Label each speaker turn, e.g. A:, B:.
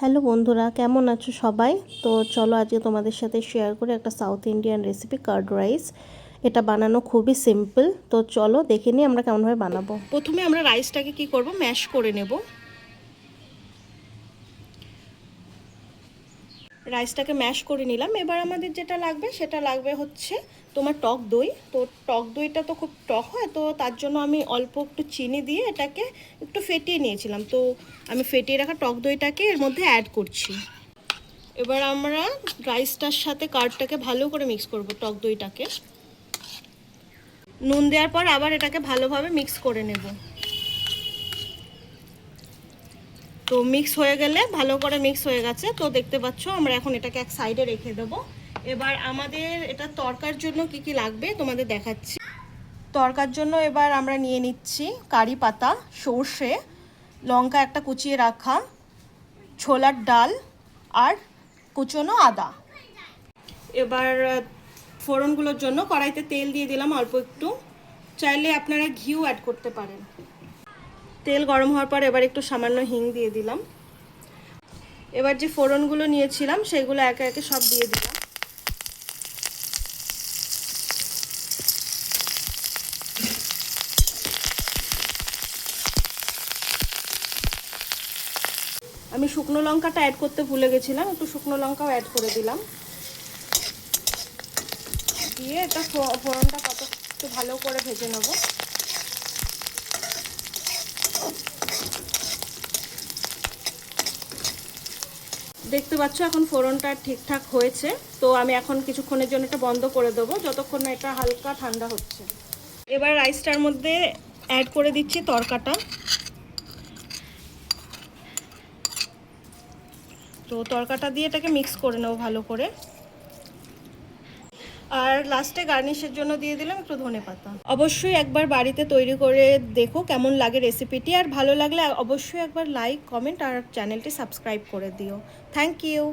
A: Hello বন্ধুরা, কেমন আছো সবাই? তো চলো আজকে তোমাদের সাথে শেয়ার করি একটা south Indian recipe, card rice. এটা বানানো খুবই সিম্পল। তো চলো দেখে নিই আমরা কেমনভাবে বানাবো। প্রথমে আমরা রাইসটাকে কি করব, ম্যাশ করে নেব। রাইসটাকে ম্যাশ করে নিলাম। এবার আমাদের যেটা লাগবে সেটা লাগবে হচ্ছে তোমার টক দই। তো টক দইটা তো খুব টক হয়, তো তার জন্য আমি অল্প একটু চিনি দিয়ে এটাকে একটু ফেটিয়ে নিয়েছিলাম। তো আমি ফেটিয়ে রাখা টক দইটাকে এর মধ্যে অ্যাড করছি। এবার আমরা রাইসটার সাথে কার্ডটাকে ভালো করে মিক্স করব, টক দইটাকে নুন দেওয়ার পর আবার এটাকে ভালোভাবে মিক্স করে নেব। তো মিক্স হয়ে গেলে, ভালো করে মিক্স হয়ে গেছে, তো দেখতে পাচ্ছ আমরা এখন এটাকে এক সাইডে রেখে দেবো। এবার আমাদের এটা তরকার জন্য কি কি লাগবে তোমাদের দেখাচ্ছি। তরকার জন্য এবার আমরা নিয়ে নিচ্ছি কারি পাতা, সর্ষে, লঙ্কা একটা কুচিয়ে রাখা, ছোলার ডাল আর কুচনো আদা। এবার ফোড়নগুলোর জন্য কড়াইতে তেল দিয়ে দিলাম অল্প একটু, চাইলে আপনারা ঘিও অ্যাড করতে পারেন। তেল গরম হওয়ার পর এবার একটু সামান্য হিং দিয়ে দিলাম। এবার যে ফোড়নগুলো নিয়েছিলাম সেগুলো একে একে সব দিয়ে দিলাম। আমি শুকনো লঙ্কাটা অ্যাড করতে ভুলে গেছিলাম, একটু শুকনো লঙ্কাও অ্যাড করে দিলাম। দিয়ে এটা ফোড়নটা একটু ভালো করে ভেজে নেব। দেখতে পাচ্ছ এখন ফোড়নটা ঠিকঠাক হয়েছে। তো আমি এখন কিছুক্ষণের জন্য এটা বন্ধ করে দেবো, যতক্ষণ না এটা হালকা ঠান্ডা হচ্ছে। এবার রাইসটার মধ্যে অ্যাড করে দিচ্ছি তরকাটা। তো তরকাটা দিয়ে এটাকে মিক্স করে নেবো ভালো করে। আর লাস্টে গার্নিশের জন্য দিয়ে দিলাম একটু ধনেপাতা। অবশ্যই একবার বাড়িতে তৈরি করে দেখো কেমন লাগে রেসিপিটি। আর ভালো লাগলে অবশ্যই একবার লাইক, কমেন্ট আর চ্যানেলটি সাবস্ক্রাইব করে দিও। Thank you.